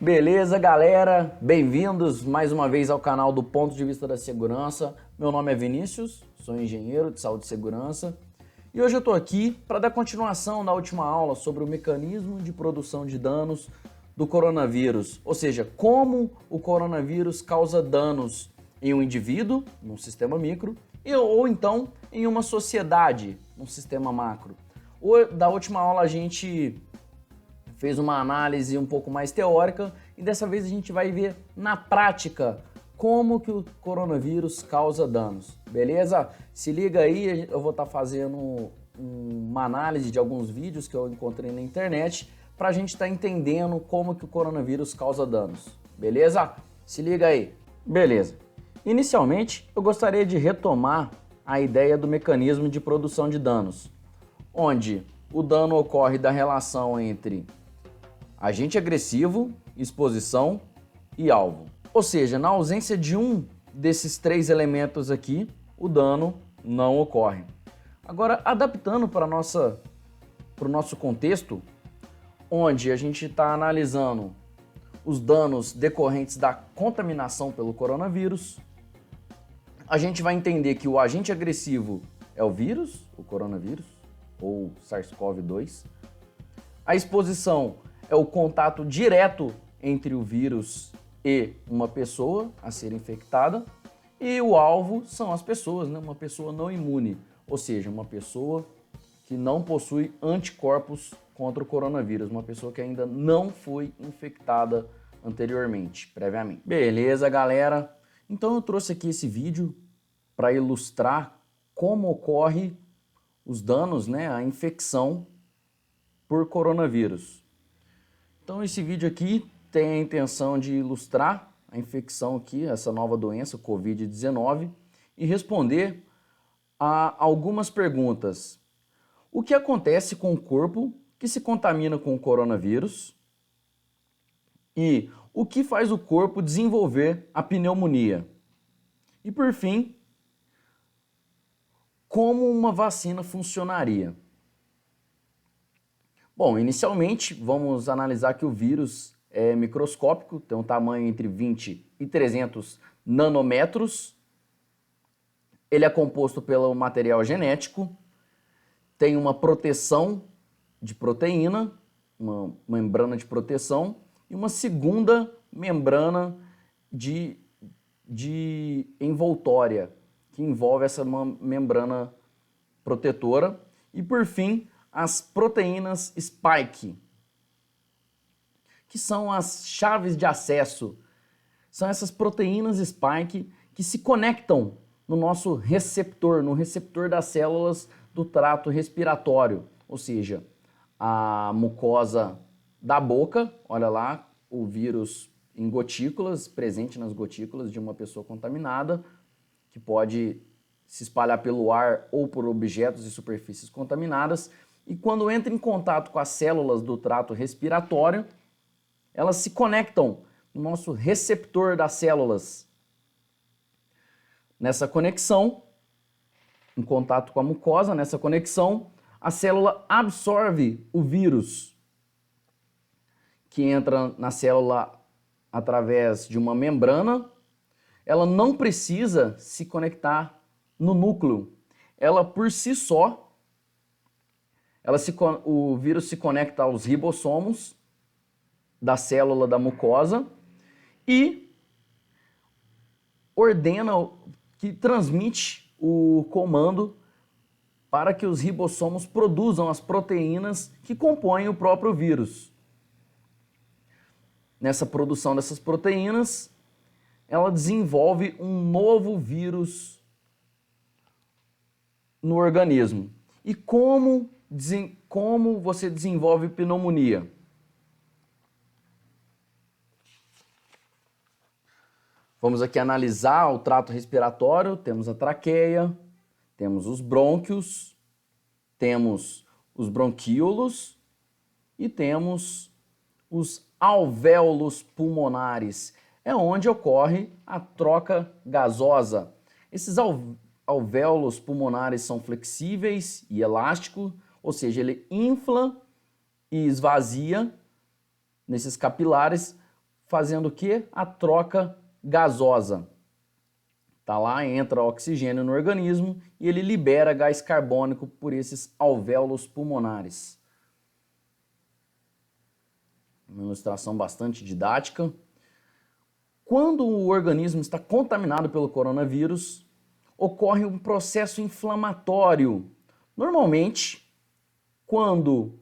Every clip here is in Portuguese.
Beleza, galera? Bem-vindos mais uma vez ao canal do Ponto de Vista da Segurança. Meu nome é Vinícius, sou engenheiro de saúde e segurança e hoje eu estou aqui para dar continuação na última aula sobre o mecanismo de produção de danos do coronavírus, ou seja, como o coronavírus causa danos em um indivíduo, num sistema micro, ou então em uma sociedade, num sistema macro. Da última aula a gente fez uma análise um pouco mais teórica e dessa vez a gente vai ver na prática como que o coronavírus causa danos, beleza? Se liga aí, eu vou estar fazendo uma análise de alguns vídeos que eu encontrei na internet para a gente estar entendendo como que o coronavírus causa danos, beleza? Se liga aí. Beleza. Inicialmente, eu gostaria de retomar a ideia do mecanismo de produção de danos, onde o dano ocorre da relação entre agente agressivo, exposição e alvo. Ou seja, na ausência de um desses três elementos aqui, o dano não ocorre. Agora, adaptando para o nosso contexto, onde a gente está analisando os danos decorrentes da contaminação pelo coronavírus, a gente vai entender que o agente agressivo é o vírus, o coronavírus, ou SARS-CoV-2. A exposição é o contato direto entre o vírus e uma pessoa a ser infectada. E o alvo são as pessoas, né? Uma pessoa não imune, ou seja, uma pessoa que não possui anticorpos contra o coronavírus, uma pessoa que ainda não foi infectada anteriormente, previamente. Beleza, galera? Então eu trouxe aqui esse vídeo para ilustrar como ocorre os danos, né? A infecção por coronavírus. Então esse vídeo aqui tem a intenção de ilustrar a infecção aqui, essa nova doença, Covid-19, e responder a algumas perguntas. O que acontece com o corpo que se contamina com o coronavírus? E o que faz o corpo desenvolver a pneumonia? E por fim, como uma vacina funcionaria? Bom, inicialmente vamos analisar que o vírus é microscópico, tem um tamanho entre 20 e 300 nanômetros. Ele é composto pelo material genético, tem uma proteção de proteína, uma membrana de proteção e uma segunda membrana de envoltória, que envolve essa membrana protetora. E por fim, as proteínas spike, que são as chaves de acesso. São essas proteínas spike que se conectam no nosso receptor, no receptor das células do trato respiratório, ou seja, a mucosa da boca, olha lá, o vírus em gotículas, presente nas gotículas de uma pessoa contaminada, que pode se espalhar pelo ar ou por objetos e superfícies contaminadas, e quando entra em contato com as células do trato respiratório, elas se conectam no nosso receptor das células. Nessa conexão, em contato com a mucosa, nessa conexão, a célula absorve o vírus, que entra na célula através de uma membrana. Ela não precisa se conectar no núcleo. Ela, por si só, o vírus se conecta aos ribossomos da célula da mucosa e transmite o comando para que os ribossomos produzam as proteínas que compõem o próprio vírus. Nessa produção dessas proteínas, ela desenvolve um novo vírus no organismo. E como você desenvolve pneumonia? Vamos aqui analisar o trato respiratório, temos a traqueia, temos os brônquios, temos os bronquíolos e temos os alvéolos pulmonares. É onde ocorre a troca gasosa. Esses alvéolos pulmonares são flexíveis e elásticos, ou seja, ele infla e esvazia nesses capilares fazendo o quê? A troca gasosa. Tá lá, entra oxigênio no organismo e ele libera gás carbônico por esses alvéolos pulmonares. Uma ilustração bastante didática. Quando o organismo está contaminado pelo coronavírus, ocorre um processo inflamatório. Normalmente, quando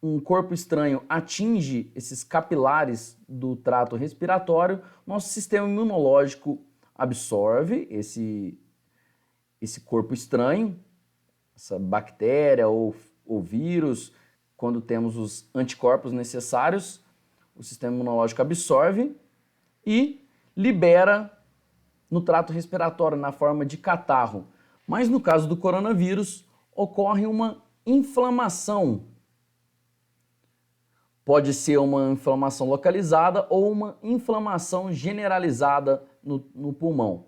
um corpo estranho atinge esses capilares do trato respiratório, nosso sistema imunológico absorve esse corpo estranho, essa bactéria ou vírus. Quando temos os anticorpos necessários, o sistema imunológico absorve e libera no trato respiratório na forma de catarro. Mas no caso do coronavírus, ocorre uma inflamação. Pode ser uma inflamação localizada ou uma inflamação generalizada no pulmão.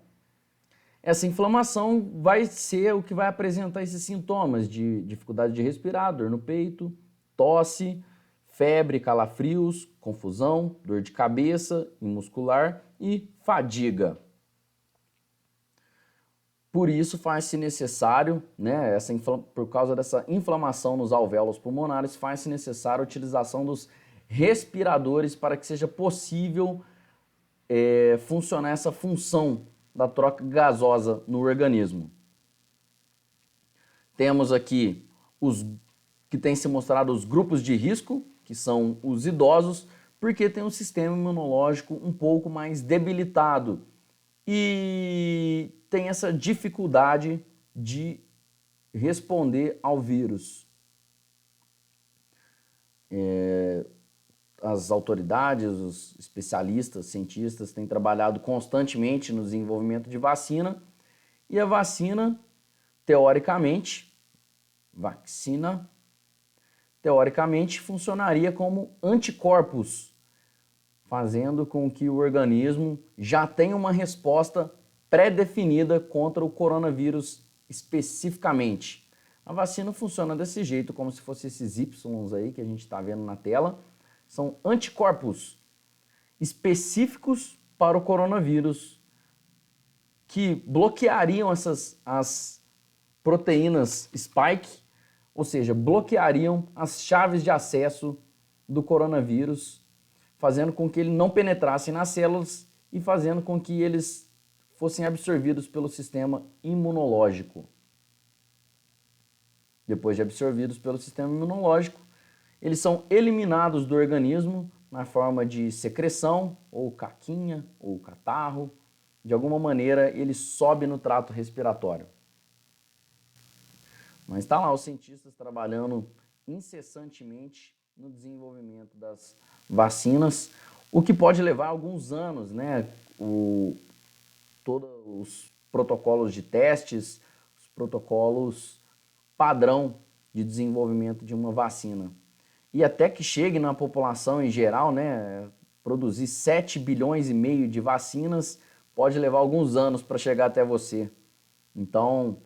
Essa inflamação vai ser o que vai apresentar esses sintomas de dificuldade de respirar, dor no peito, tosse, febre, calafrios, confusão, dor de cabeça e muscular e fadiga. Por isso faz-se necessário, né, por causa dessa inflamação nos alvéolos pulmonares, faz-se necessário a utilização dos respiradores para que seja possível funcionar essa função da troca gasosa no organismo. Temos aqui os que têm se mostrado os grupos de risco, que são os idosos, porque tem um sistema imunológico um pouco mais debilitado e tem essa dificuldade de responder ao vírus. As autoridades, os especialistas, cientistas têm trabalhado constantemente no desenvolvimento de vacina e a vacina, teoricamente, funcionaria como anticorpos, fazendo com que o organismo já tenha uma resposta pré-definida contra o coronavírus especificamente. A vacina funciona desse jeito, como se fosse esses Y aí que a gente está vendo na tela. São anticorpos específicos para o coronavírus que bloqueariam as proteínas spike, ou seja, bloqueariam as chaves de acesso do coronavírus, fazendo com que ele não penetrasse nas células e fazendo com que eles fossem absorvidos pelo sistema imunológico. Depois de absorvidos pelo sistema imunológico, eles são eliminados do organismo na forma de secreção, ou caquinha, ou catarro. De alguma maneira, ele sobe no trato respiratório. Mas está lá os cientistas trabalhando incessantemente no desenvolvimento das vacinas, o que pode levar alguns anos, né? Todos os protocolos de testes, os protocolos padrão de desenvolvimento de uma vacina. E até que chegue na população em geral, né? Produzir 7 bilhões e meio de vacinas pode levar alguns anos para chegar até você. Então,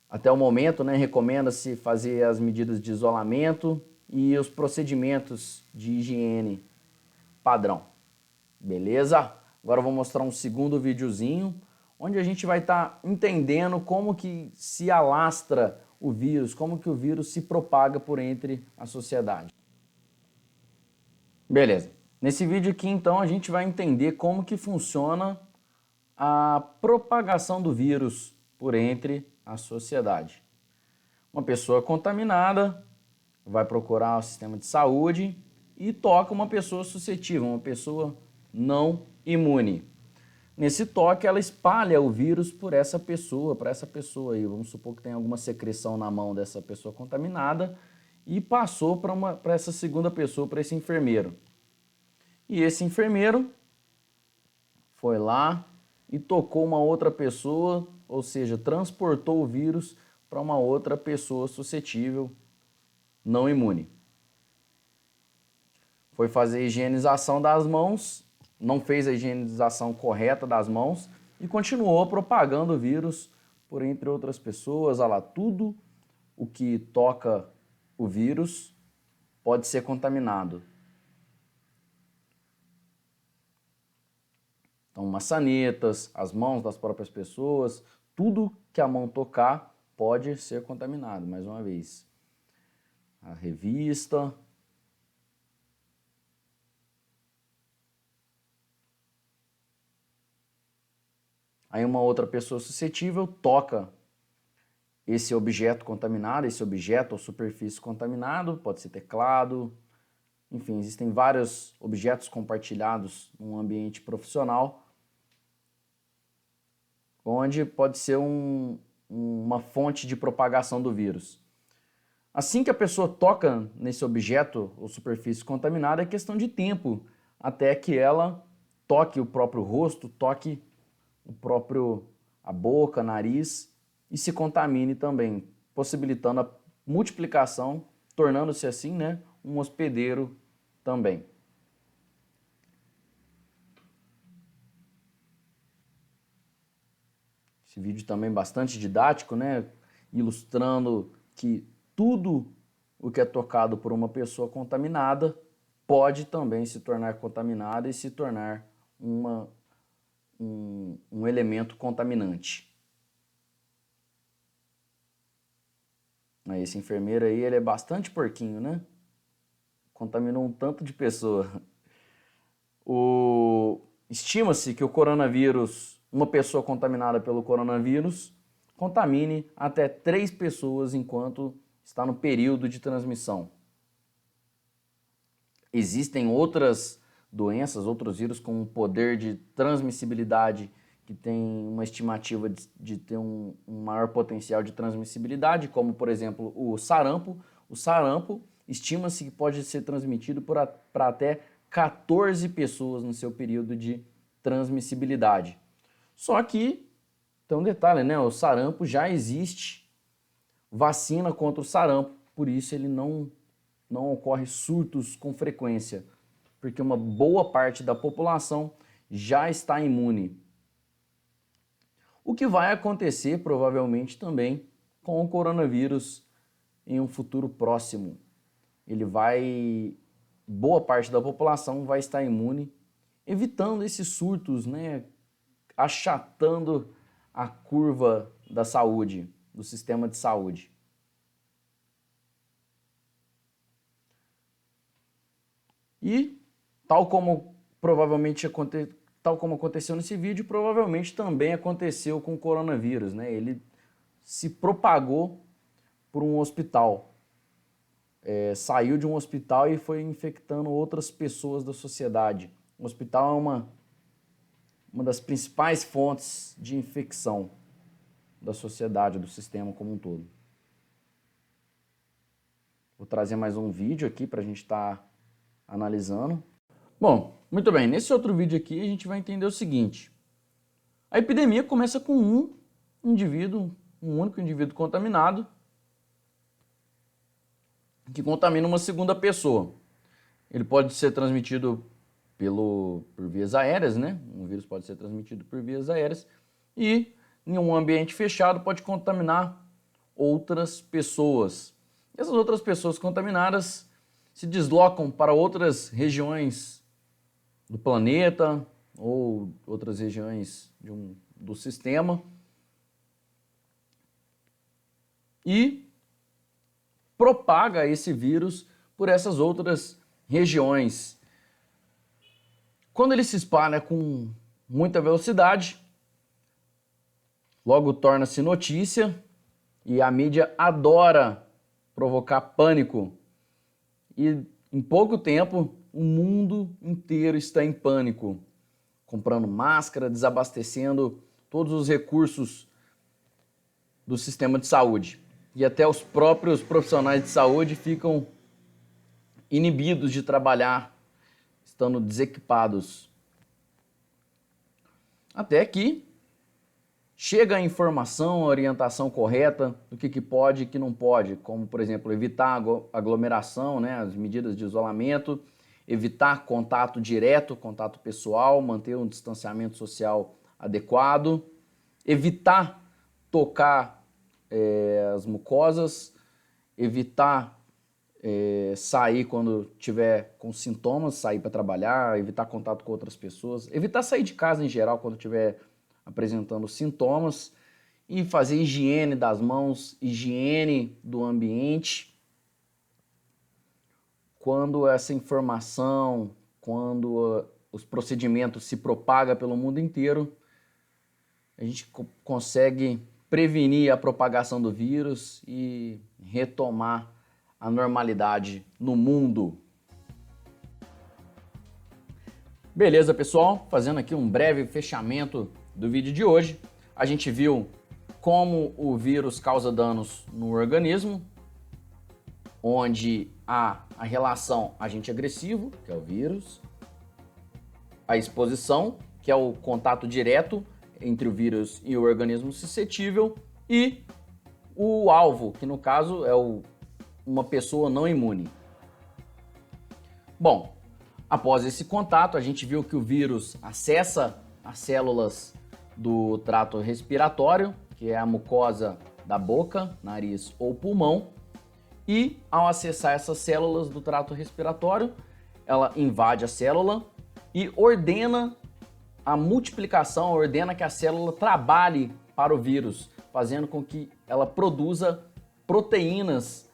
até o momento, né, recomenda-se fazer as medidas de isolamento e os procedimentos de higiene padrão. Beleza? Agora eu vou mostrar um segundo videozinho, onde a gente vai estar entendendo como que se alastra o vírus, como que o vírus se propaga por entre a sociedade. Beleza. Nesse vídeo aqui, então, a gente vai entender como que funciona a propagação do vírus por entre a sociedade. Uma pessoa contaminada vai procurar o sistema de saúde e toca uma pessoa suscetível, uma pessoa não imune. Nesse toque, ela espalha o vírus por essa pessoa, para essa pessoa aí. Vamos supor que tem alguma secreção na mão dessa pessoa contaminada e passou para essa segunda pessoa, para esse enfermeiro. E esse enfermeiro foi lá e tocou uma outra pessoa, ou seja, transportou o vírus para uma outra pessoa suscetível, não imune. Foi fazer a higienização das mãos, não fez a higienização correta das mãos e continuou propagando o vírus por entre outras pessoas. Olha lá, tudo o que toca o vírus pode ser contaminado. Então, maçanetas, as mãos das próprias pessoas, tudo que a mão tocar pode ser contaminado, mais uma vez. A revista. Aí uma outra pessoa suscetível toca esse objeto contaminado, esse objeto ou superfície contaminado, pode ser teclado, enfim, existem vários objetos compartilhados num ambiente profissional, onde pode ser uma fonte de propagação do vírus. Assim que a pessoa toca nesse objeto ou superfície contaminada, é questão de tempo até que ela toque o próprio rosto, toque a boca, nariz e se contamine também, possibilitando a multiplicação, tornando-se assim, né, um hospedeiro também. Esse vídeo também bastante didático, né, ilustrando que tudo o que é tocado por uma pessoa contaminada pode também se tornar contaminada e se tornar um elemento contaminante. Esse enfermeiro aí, ele é bastante porquinho, né? Contaminou um tanto de pessoa. Estima-se que o coronavírus, uma pessoa contaminada pelo coronavírus, contamine até 3 pessoas enquanto está no período de transmissão. Existem outras doenças, outros vírus com um poder de transmissibilidade que tem uma estimativa de ter um maior potencial de transmissibilidade, como, por exemplo, o sarampo. O sarampo estima-se que pode ser transmitido para até 14 pessoas no seu período de transmissibilidade. Só que, tem um detalhe, né? O sarampo já existe vacina contra o sarampo, por isso ele não ocorre surtos com frequência, porque uma boa parte da população já está imune. O que vai acontecer provavelmente também com o coronavírus em um futuro próximo. Boa parte da população vai estar imune, evitando esses surtos, né, achatando a curva da saúde, do sistema de saúde. E, tal como aconteceu nesse vídeo, provavelmente também aconteceu com o coronavírus, né? Ele se propagou por um hospital. Saiu de um hospital e foi infectando outras pessoas da sociedade. O hospital é uma das principais fontes de infecção da sociedade, do sistema como um todo. Vou trazer mais um vídeo aqui para a gente estar analisando. Bom, muito bem, nesse outro vídeo aqui a gente vai entender o seguinte. A epidemia começa com um único indivíduo contaminado, que contamina uma segunda pessoa. Ele pode ser transmitido por vias aéreas, né? Um vírus pode ser transmitido por vias aéreas e em um ambiente fechado pode contaminar outras pessoas. Essas outras pessoas contaminadas se deslocam para outras regiões do planeta ou outras regiões do sistema e propaga esse vírus por essas outras regiões. Quando ele se espalha com muita velocidade, logo torna-se notícia e a mídia adora provocar pânico. E em pouco tempo, o mundo inteiro está em pânico, comprando máscara, desabastecendo todos os recursos do sistema de saúde. E até os próprios profissionais de saúde ficam inibidos de trabalhar, estando desequipados. Até que chega a informação, a orientação correta do que pode e que não pode, como, por exemplo, evitar aglomeração, né, as medidas de isolamento, evitar contato direto, contato pessoal, manter um distanciamento social adequado, evitar tocar as mucosas, evitar sair quando tiver com sintomas, sair para trabalhar, evitar contato com outras pessoas, evitar sair de casa em geral quando tiver apresentando sintomas e fazer higiene das mãos, higiene do ambiente. Quando essa informação, quando os procedimentos se propagam pelo mundo inteiro, a gente consegue prevenir a propagação do vírus e retomar a normalidade no mundo. Beleza, pessoal? Fazendo aqui um breve fechamento do vídeo de hoje. A gente viu como o vírus causa danos no organismo, onde há a relação agente agressivo, que é o vírus, a exposição, que é o contato direto entre o vírus e o organismo suscetível, e o alvo, que no caso é uma pessoa não imune. Bom, após esse contato, a gente viu que o vírus acessa as células do trato respiratório, que é a mucosa da boca, nariz ou pulmão, e ao acessar essas células do trato respiratório, ela invade a célula e ordena a multiplicação, ordena que a célula trabalhe para o vírus, fazendo com que ela produza proteínas,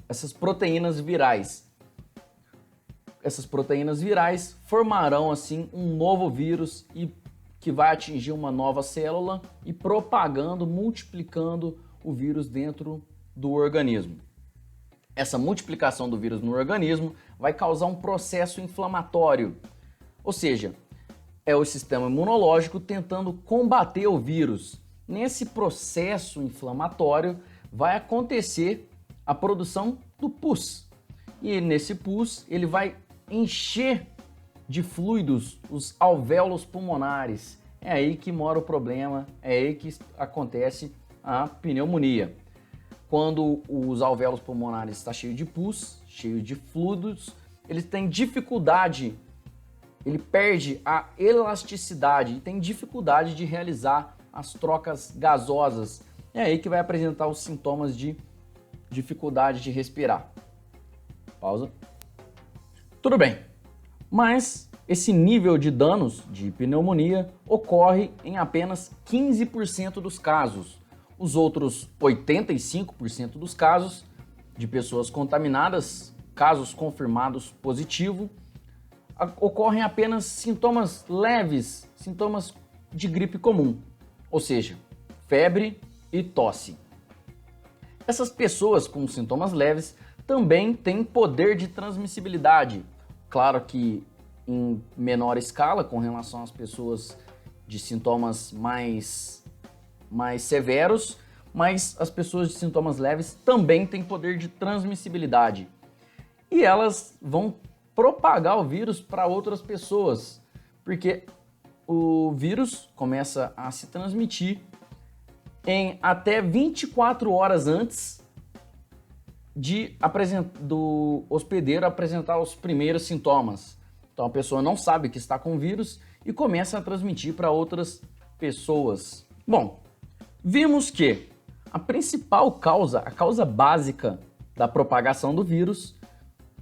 essas proteínas virais. Essas proteínas virais formarão assim um novo vírus e que vai atingir uma nova célula e propagando, multiplicando o vírus dentro do organismo. Essa multiplicação do vírus no organismo vai causar um processo inflamatório, ou seja, é o sistema imunológico tentando combater o vírus. Nesse processo inflamatório vai acontecer a produção do pus. E nesse pus ele vai encher de fluidos os alvéolos pulmonares. É aí que mora o problema, é aí que acontece a pneumonia. Quando os alvéolos pulmonares estão cheios de pus, cheios de fluidos, eles têm dificuldade, ele perde a elasticidade e tem dificuldade de realizar as trocas gasosas. É aí que vai apresentar os sintomas de dificuldade de respirar. Pausa. Tudo bem, mas esse nível de danos de pneumonia ocorre em apenas 15% dos casos. Os outros 85% dos casos de pessoas contaminadas, casos confirmados positivo, ocorrem apenas sintomas leves, sintomas de gripe comum, ou seja, febre e tosse. Essas pessoas com sintomas leves também têm poder de transmissibilidade, claro que em menor escala com relação às pessoas de sintomas mais severos, mas as pessoas de sintomas leves também têm poder de transmissibilidade e elas vão propagar o vírus para outras pessoas, porque o vírus começa a se transmitir em até 24 horas antes do hospedeiro apresentar os primeiros sintomas. Então a pessoa não sabe que está com o vírus e começa a transmitir para outras pessoas. Bom, vimos que a principal causa, a causa básica da propagação do vírus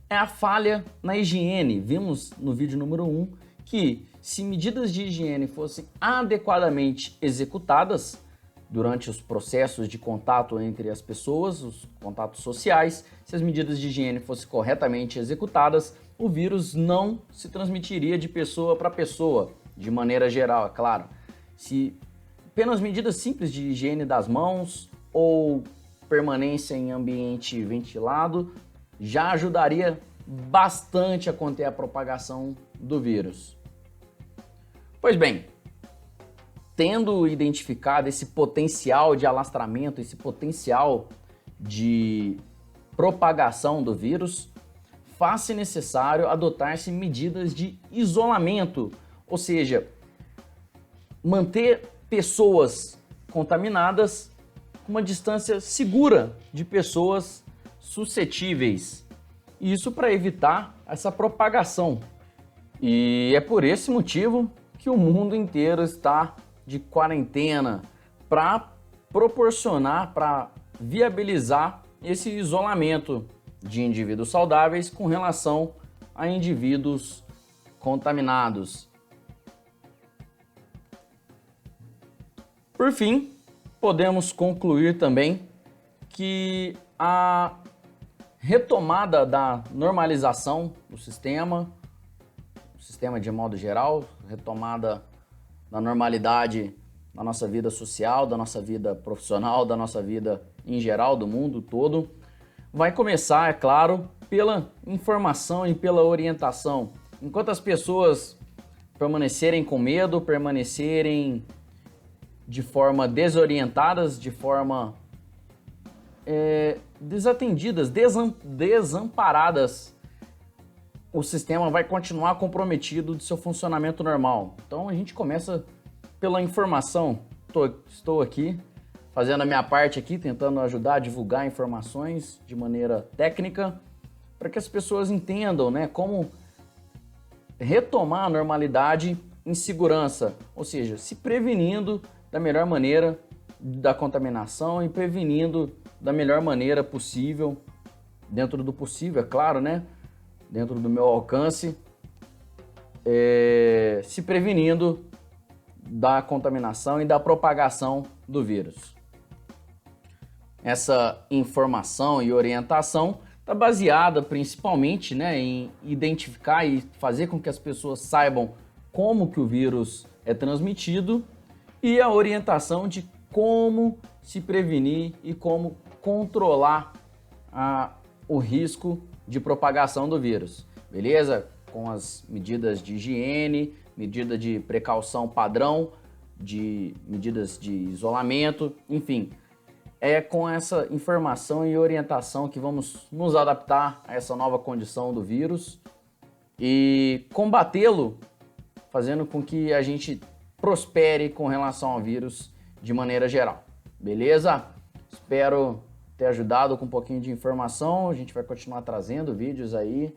é a falha na higiene. Vimos no vídeo número 1 que se medidas de higiene fossem adequadamente executadas durante os processos de contato entre as pessoas, os contatos sociais, se as medidas de higiene fossem corretamente executadas, o vírus não se transmitiria de pessoa para pessoa, de maneira geral, é claro. Se apenas medidas simples de higiene das mãos ou permanência em ambiente ventilado já ajudaria bastante a conter a propagação do vírus. Pois bem, tendo identificado esse potencial de alastramento, esse potencial de propagação do vírus, faz-se necessário adotar-se medidas de isolamento, ou seja, manter pessoas contaminadas com uma distância segura de pessoas suscetíveis. Isso para evitar essa propagação. E é por esse motivo que o mundo inteiro está de quarentena, para proporcionar, para viabilizar esse isolamento de indivíduos saudáveis com relação a indivíduos contaminados. Por fim, podemos concluir também que a retomada da normalização do sistema de modo geral, retomada da normalidade da nossa vida social, da nossa vida profissional, da nossa vida em geral, do mundo todo, vai começar, é claro, pela informação e pela orientação. Enquanto as pessoas permanecerem com medo, permanecerem de forma desorientadas, de forma desatendidas, desamparadas, o sistema vai continuar comprometido de seu funcionamento normal. Então a gente começa pela informação. Estou aqui fazendo a minha parte aqui, tentando ajudar a divulgar informações de maneira técnica para que as pessoas entendam, né, como retomar a normalidade em segurança, ou seja, se prevenindo da melhor maneira da contaminação e prevenindo da melhor maneira possível, dentro do possível, é claro, né? Dentro do meu alcance, se prevenindo da contaminação e da propagação do vírus. Essa informação e orientação está baseada principalmente, né, em identificar e fazer com que as pessoas saibam como que o vírus é transmitido e a orientação de como se prevenir e como controlar o risco de propagação do vírus, beleza? Com as medidas de higiene, medida de precaução padrão, de medidas de isolamento, enfim. É com essa informação e orientação que vamos nos adaptar a essa nova condição do vírus e combatê-lo, fazendo com que a gente prospere com relação ao vírus de maneira geral, beleza? Espero ter ajudado com um pouquinho de informação. A gente vai continuar trazendo vídeos aí.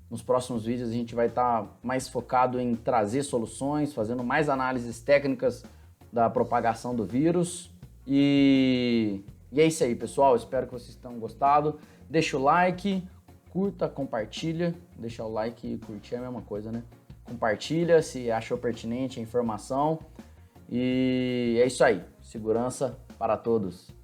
Nos próximos vídeos a gente vai estar mais focado em trazer soluções, fazendo mais análises técnicas da propagação do vírus. E é isso aí, pessoal. Espero que vocês tenham gostado. Deixa o like, curta, compartilha. Deixar o like e curtir é a mesma coisa, né? Compartilha se achou pertinente a informação. E é isso aí. Segurança para todos.